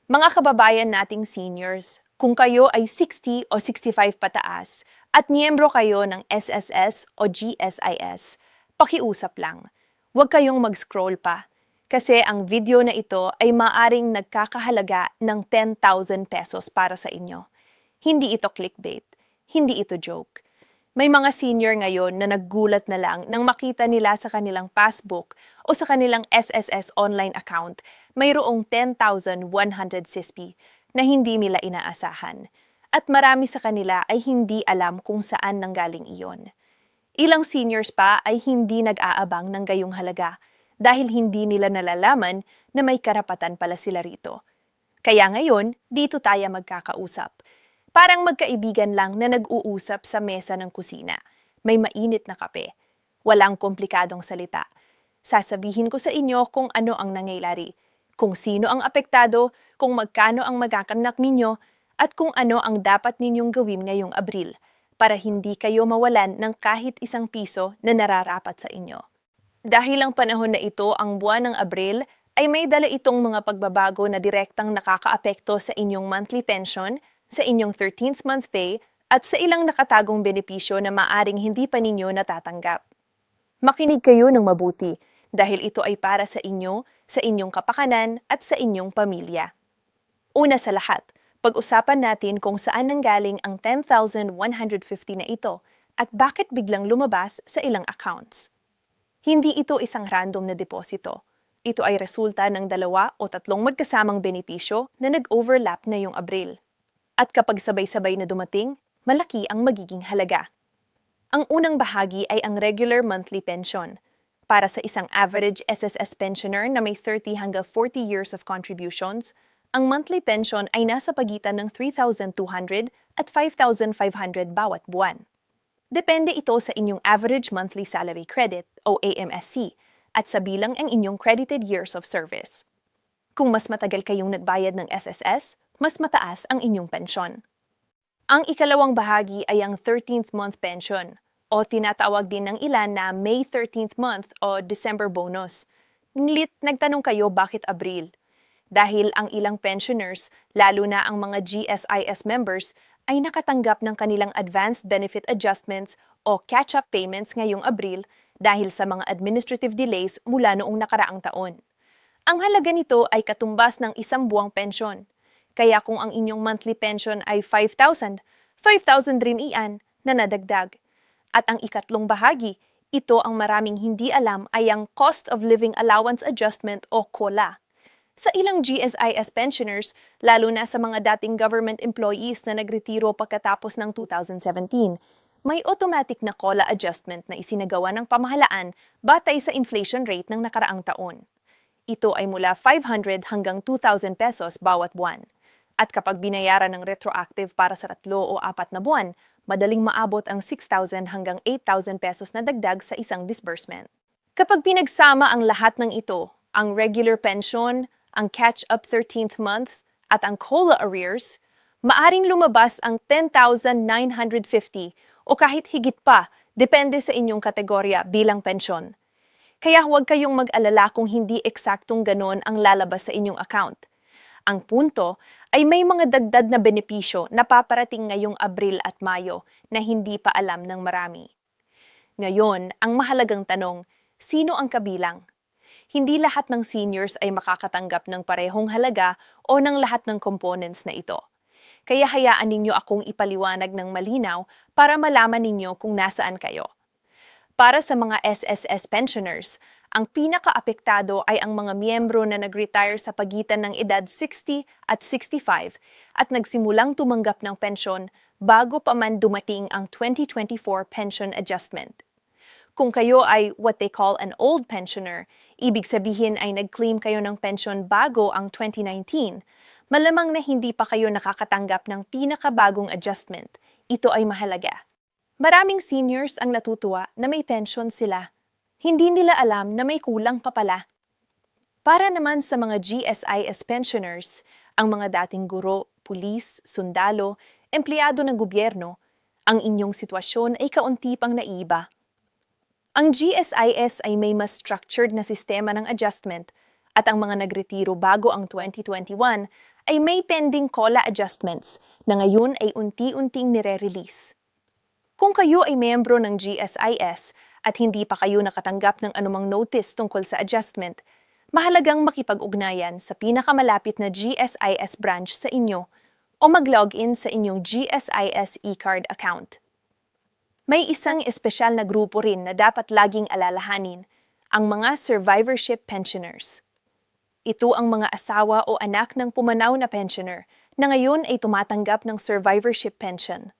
Mga kababayan nating seniors, kung kayo ay 60 o 65 pataas at miyembro kayo ng SSS o GSIS, pakiusap lang. Huwag kayong mag-scroll pa kasi ang video na ito ay maaring nagkakahalaga ng 10,000 pesos para sa inyo. Hindi ito clickbait, hindi ito joke. May mga senior ngayon na naggulat na lang nang makita nila sa kanilang passbook o sa kanilang SSS online account mayroong 10,100 CISP na hindi nila inaasahan. At marami sa kanila ay hindi alam kung saan nanggaling iyon. Ilang seniors pa ay hindi nag-aabang ng gayong halaga dahil hindi nila nalalaman na may karapatan pala sila rito. Kaya ngayon, dito tayo magkakausap. Parang magkaibigan lang na nag-uusap sa mesa ng kusina. May mainit na kape. Walang komplikadong salita. Sasabihin ko sa inyo kung ano ang nangyayari, kung sino ang apektado, kung magkano ang magkakanak ninyo, at kung ano ang dapat ninyong gawin ngayong Abril para hindi kayo mawalan ng kahit isang piso na nararapat sa inyo. Dahil ang panahon na ito ang buwan ng Abril, ay may dala itong mga pagbabago na direktang nakakaapekto sa inyong monthly pension, sa inyong 13th month pay, at sa ilang nakatagong benepisyo na maaring hindi pa ninyo natatanggap. Makinig kayo ng mabuti dahil ito ay para sa inyo, sa inyong kapakanan at sa inyong pamilya. Una sa lahat, pag-usapan natin kung saan nanggaling ang 10,150 na ito at bakit biglang lumabas sa ilang accounts. Hindi ito isang random na deposito. Ito ay resulta ng 2 o 3 magkasamang benepisyo na nag-overlap ngayong Abril. At kapag sabay-sabay na dumating, malaki ang magiging halaga. Ang unang bahagi ay ang regular monthly pension. Para sa isang average SSS pensioner na may 30 hanggang 40 years of contributions, ang monthly pension ay nasa pagitan ng 3,200 at 5,500 bawat buwan. Depende ito sa inyong average monthly salary credit o AMSC at sa bilang ang inyong credited years of service. Kung mas matagal kayong nagbayad ng SSS, mas mataas ang inyong pensyon. Ang ikalawang bahagi ay ang 13th month pension o tinatawag din ng ilan na May 13th month o December bonus. Nagtanong kayo bakit Abril? Dahil ang ilang pensioners, lalo na ang mga GSIS members, ay nakatanggap ng kanilang advanced benefit adjustments o catch-up payments ngayong Abril dahil sa mga administrative delays mula noong nakaraang taon. Ang halaga nito ay katumbas ng isang buwang pensyon. Kaya kung ang inyong monthly pension ay 5,000, 5,000 rin iyan na nadagdag. At ang ikatlong bahagi, ito ang maraming hindi alam ay ang Cost of Living Allowance Adjustment o COLA. Sa ilang GSIS pensioners, lalo na sa mga dating government employees na nagretiro pagkatapos ng 2017, may automatic na COLA adjustment na isinagawa ng pamahalaan batay sa inflation rate ng nakaraang taon. Ito ay mula 500 hanggang 2,000 pesos bawat buwan. At kapag binayaran ng retroactive para sa 3 o 4 na buwan, madaling maabot ang 6,000 hanggang 8,000 pesos na dagdag sa isang disbursement. Kapag pinagsama ang lahat ng ito, ang regular pension, ang catch-up 13th month, at ang COLA arrears, maaring lumabas ang 10,950 o kahit higit pa, depende sa inyong kategorya bilang pensyon. Kaya huwag kayong mag-alala kung hindi eksaktong ganon ang lalabas sa inyong account. Ang punto ay may mga dagdag na benepisyo na paparating ngayong Abril at Mayo na hindi pa alam ng marami. Ngayon, ang mahalagang tanong, sino ang kabilang? Hindi lahat ng seniors ay makakatanggap ng parehong halaga o ng lahat ng components na ito. Kaya hayaan ninyo akong ipaliwanag ng malinaw para malaman ninyo kung nasaan kayo. Para sa mga SSS pensioners, ang pinaka-apektado ay ang mga miyembro na nag-retire sa pagitan ng edad 60 at 65 at nagsimulang tumanggap ng pensyon bago pa man dumating ang 2024 pension adjustment. Kung kayo ay what they call an old pensioner, ibig sabihin ay nag-claim kayo ng pensyon bago ang 2019, malamang na hindi pa kayo nakakatanggap ng pinakabagong adjustment. Ito ay mahalaga. Maraming seniors ang natutuwa na may pension sila. Hindi nila alam na may kulang pa pala. Para naman sa mga GSIS pensioners, ang mga dating guro, pulis, sundalo, empleyado ng gobyerno, ang inyong sitwasyon ay kaunti pang naiba. Ang GSIS ay may mas structured na sistema ng adjustment at ang mga nagretiro bago ang 2021 ay may pending COLA adjustments na ngayon ay unti-unting nire-release. Kung kayo ay miyembro ng GSIS at hindi pa kayo nakatanggap ng anumang notice tungkol sa adjustment, mahalagang makipag-ugnayan sa pinakamalapit na GSIS branch sa inyo o mag-login sa inyong GSIS e-card account. May isang espesyal na grupo rin na dapat laging alalahanin, ang mga survivorship pensioners. Ito ang mga asawa o anak ng pumanaw na pensioner na ngayon ay tumatanggap ng survivorship pension.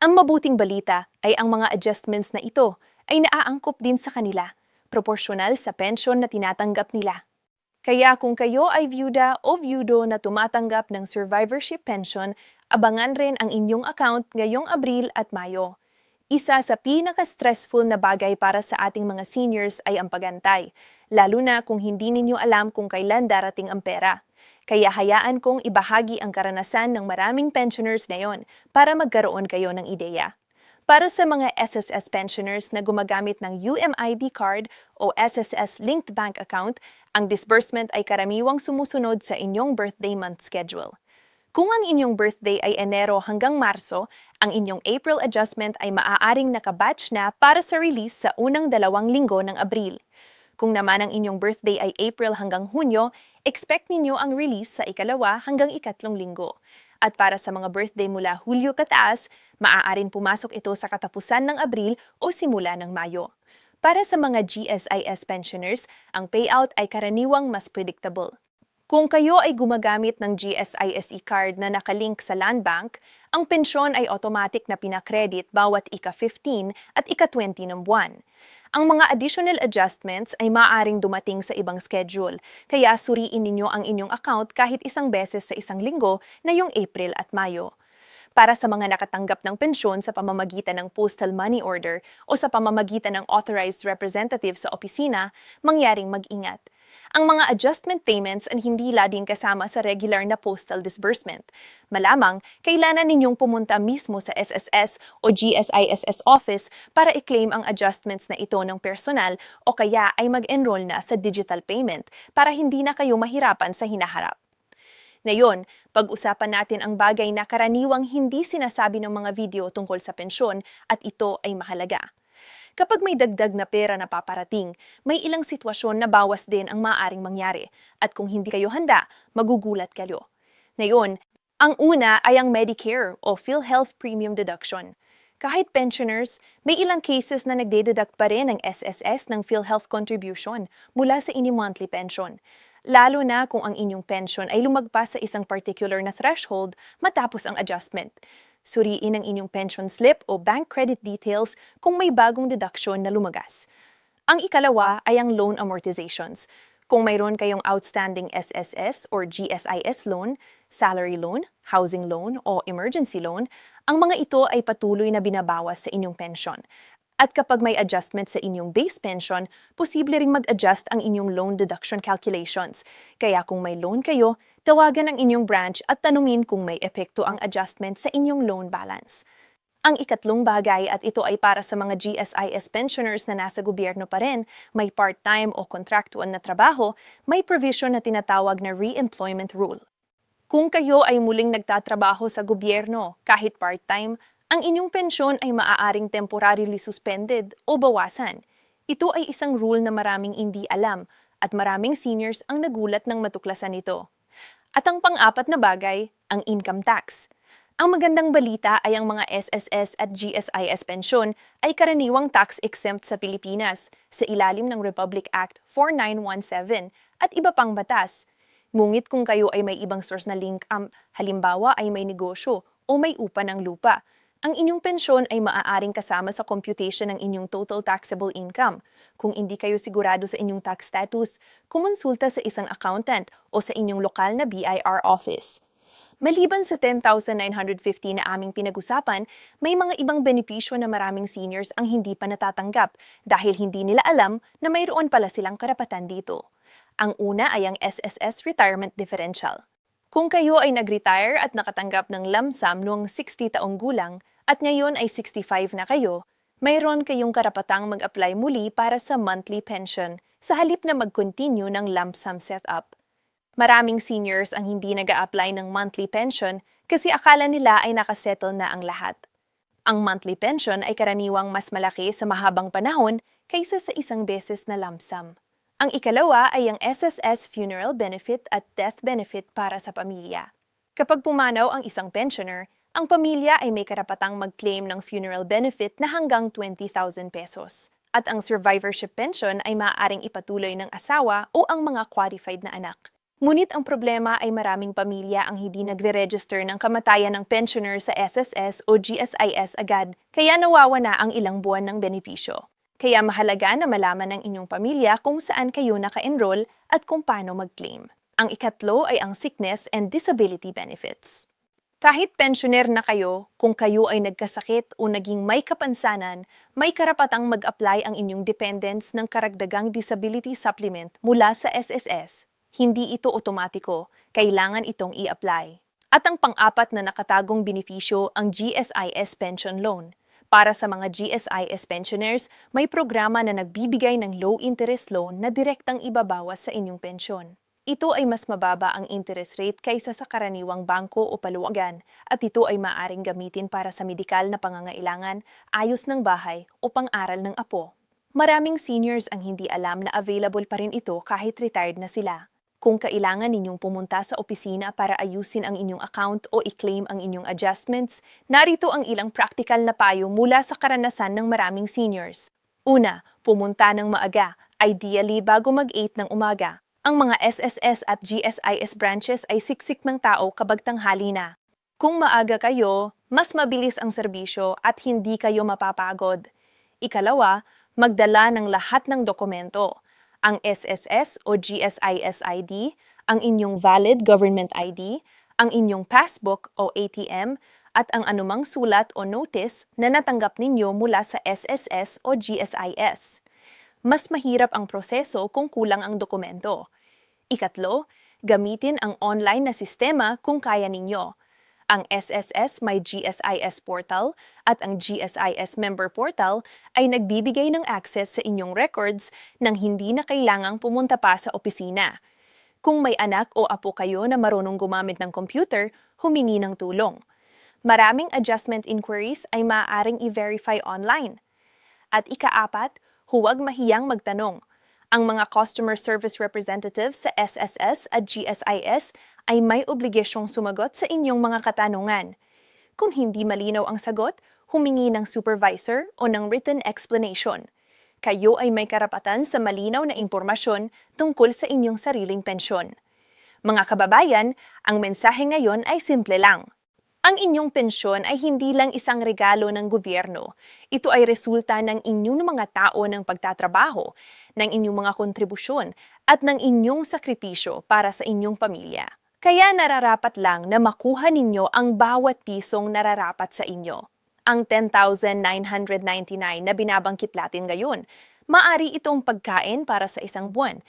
Ang mabuting balita ay ang mga adjustments na ito ay naaangkop din sa kanila, proporsyonal sa pension na tinatanggap nila. Kaya kung kayo ay vyuda o vyudo na tumatanggap ng survivorship pension, abangan rin ang inyong account ngayong Abril at Mayo. Isa sa pinaka-stressful na bagay para sa ating mga seniors ay ang pagantay, lalo na kung hindi ninyo alam kung kailan darating ang pera. Kaya hayaan kong ibahagi ang karanasan ng maraming pensioners ngayon para magkaroon kayo ng ideya. Para sa mga SSS pensioners na gumagamit ng UMID card o SSS linked bank account, ang disbursement ay karaniwang sumusunod sa inyong birthday month schedule. Kung ang inyong birthday ay Enero hanggang Marso, ang inyong April adjustment ay maaaring nakabatch na para sa release sa unang 2 linggo ng Abril. Kung naman ang inyong birthday ay April hanggang Hunyo, expect ninyo ang release sa ikalawa hanggang ikatlong linggo. At para sa mga birthday mula Hulyo kataas, maaaring pumasok ito sa katapusan ng Abril o simula ng Mayo. Para sa mga GSIS pensioners, ang payout ay karaniwang mas predictable. Kung kayo ay gumagamit ng GSIS e-card na nakalink sa Land Bank, ang pensyon ay automatic na pinakredit bawat ika-15 at ika-20 ng buwan. Ang mga additional adjustments ay maaaring dumating sa ibang schedule, kaya suriin ninyo ang inyong account kahit isang beses sa isang linggo na yung April at Mayo. Para sa mga nakatanggap ng pensyon sa pamamagitan ng postal money order o sa pamamagitan ng authorized representative sa opisina, mangyaring mag-ingat. Ang mga adjustment payments ay hindi lading kasama sa regular na postal disbursement. Malamang, kailangan ninyong pumunta mismo sa SSS o GSISS office para i-claim ang adjustments na ito ng personal o kaya ay mag-enroll na sa digital payment para hindi na kayo mahirapan sa hinaharap. Ngayon, pag-usapan natin ang bagay na karaniwang hindi sinasabi ng mga video tungkol sa pensyon at ito ay mahalaga. Kapag may dagdag na pera na paparating, may ilang sitwasyon na bawas din ang maaaring mangyari at kung hindi kayo handa, magugulat kayo. Ngayon, ang una ay ang Medicare o PhilHealth Premium Deduction. Kahit pensioners, may ilang cases na nagdededuct pa rin ang SSS ng PhilHealth contribution mula sa inyong monthly pension. Lalo na kung ang inyong pension ay lumagpas sa isang particular na threshold matapos ang adjustment. Suriin ang inyong pension slip o bank credit details kung may bagong deduction na lumagas. Ang ikalawa ay ang loan amortizations. Kung mayroon kayong outstanding SSS or GSIS loan, salary loan, housing loan o emergency loan, ang mga ito ay patuloy na binabawas sa inyong pension. At kapag may adjustment sa inyong base pension, posible ring mag-adjust ang inyong loan deduction calculations. Kaya kung may loan kayo, tawagan ang inyong branch at tanungin kung may epekto ang adjustment sa inyong loan balance. Ang ikatlong bagay at ito ay para sa mga GSIS pensioners na nasa gobyerno pa rin, may part-time o contractual na trabaho, may provision na tinatawag na re-employment rule. Kung kayo ay muling nagtatrabaho sa gobyerno, kahit part-time, ang inyong pensyon ay maaaring temporarily suspended o bawasan. Ito ay isang rule na maraming hindi alam at maraming seniors ang nagulat nang matuklasan ito. At ang pang-apat na bagay, ang income tax. Ang magandang balita ay ang mga SSS at GSIS pensyon ay karaniwang tax-exempt sa Pilipinas sa ilalim ng Republic Act 4917 at iba pang batas. Ngunit kung kayo ay may ibang source na income, halimbawa ay may negosyo o may upa ng lupa, ang inyong pensyon ay maaaring kasama sa computation ng inyong total taxable income. Kung hindi kayo sigurado sa inyong tax status, kumonsulta sa isang accountant o sa inyong lokal na BIR office. Maliban sa 10,950 na aming pinag-usapan, may mga ibang benepisyo na maraming seniors ang hindi pa natatanggap dahil hindi nila alam na mayroon pala silang karapatan dito. Ang una ay ang SSS Retirement Differential. Kung kayo ay nag-retire at nakatanggap ng lump sum noong 60 taong gulang at ngayon ay 65 na kayo, mayroon kayong karapatang mag-apply muli para sa monthly pension sa halip na mag-continue ng lump sum setup. Maraming seniors ang hindi nag-a-apply ng monthly pension kasi akala nila ay nakasettle na ang lahat. Ang monthly pension ay karaniwang mas malaki sa mahabang panahon kaysa sa isang beses na lump sum. Ang ikalawa ay ang SSS funeral benefit at death benefit para sa pamilya. Kapag pumanaw ang isang pensioner, ang pamilya ay may karapatang mag-claim ng funeral benefit na hanggang 20,000 pesos. At ang survivorship pension ay maaaring ipatuloy ng asawa o ang mga qualified na anak. Ngunit ang problema ay maraming pamilya ang hindi nagre-register ng kamatayan ng pensioner sa SSS o GSIS agad, kaya nawawala ang ilang buwan ng benepisyo. Kaya mahalaga na malaman ng inyong pamilya kung saan kayo naka-enroll at kung paano mag-claim. Ang ikatlo ay ang sickness and disability benefits. Kahit pensioner na kayo, kung kayo ay nagkasakit o naging may kapansanan, may karapatang mag-apply ang inyong dependents ng karagdagang disability supplement mula sa SSS. Hindi ito otomatiko, kailangan itong i-apply. At ang pang-apat na nakatagong benepisyo ang GSIS Pension Loan. Para sa mga GSIS pensioners, may programa na nagbibigay ng low-interest loan na direktang ibabawas sa inyong pensyon. Ito ay mas mababa ang interest rate kaysa sa karaniwang bangko o paluwagan at ito ay maaaring gamitin para sa medikal na pangangailangan, ayos ng bahay o pang-aral ng apo. Maraming seniors ang hindi alam na available pa rin ito kahit retired na sila. Kung kailangan ninyong pumunta sa opisina para ayusin ang inyong account o i-claim ang inyong adjustments, narito ang ilang practical na payo mula sa karanasan ng maraming seniors. Una, pumunta ng maaga, ideally bago mag-8 ng umaga. Ang mga SSS at GSIS branches ay siksik ng tao kapag tanghali na. Kung maaga kayo, mas mabilis ang serbisyo at hindi kayo mapapagod. Ikalawa, magdala ng lahat ng dokumento. Ang SSS o GSIS ID, ang inyong valid government ID, ang inyong passbook o ATM, at ang anumang sulat o notice na natanggap ninyo mula sa SSS o GSIS. Mas mahirap ang proseso kung kulang ang dokumento. Ikatlo, gamitin ang online na sistema kung kaya ninyo. Ang SSS may GSIS portal at ang GSIS member portal ay nagbibigay ng access sa inyong records nang hindi na kailangang pumunta pa sa opisina. Kung may anak o apo kayo na marunong gumamit ng computer, humingi ng tulong. Maraming adjustment inquiries ay maaaring i-verify online. At ikaapat, huwag mahiyang magtanong. Ang mga customer service representatives sa SSS at GSIS ay may obligasyong sumagot sa inyong mga katanungan. Kung hindi malinaw ang sagot, humingi ng supervisor o ng written explanation. Kayo ay may karapatan sa malinaw na impormasyon tungkol sa inyong sariling pensyon. Mga kababayan, ang mensahe ngayon ay simple lang. Ang inyong pensyon ay hindi lang isang regalo ng gobyerno. Ito ay resulta ng inyong mga tao ng pagtatrabaho, ng inyong mga kontribusyon, at ng inyong sakripisyo para sa inyong pamilya. Kaya nararapat lang na makuha ninyo ang bawat pisong nararapat sa inyo. Ang 10,999 na binabangkit natin ngayon, maari itong pagkain para sa isang buwan,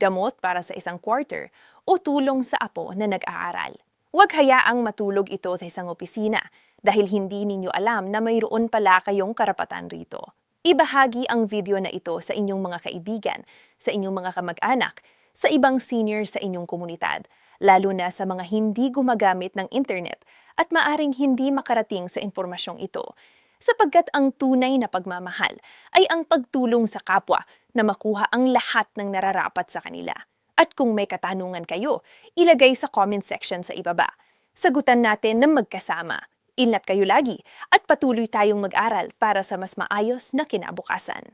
gamot para sa isang quarter, o tulong sa apo na nag-aaral. Huwag hayaang matulog ito sa isang opisina dahil hindi ninyo alam na mayroon pala kayong karapatan rito. Ibahagi ang video na ito sa inyong mga kaibigan, sa inyong mga kamag-anak, sa ibang senior sa inyong komunidad, lalo na sa mga hindi gumagamit ng internet at maaring hindi makarating sa impormasyong ito, sapagkat ang tunay na pagmamahal ay ang pagtulong sa kapwa na makuha ang lahat ng nararapat sa kanila. At kung may katanungan kayo, ilagay sa comment section sa ibaba. Sagutan natin ng magkasama. Ingat kayo lagi at patuloy tayong mag-aral para sa mas maayos na kinabukasan.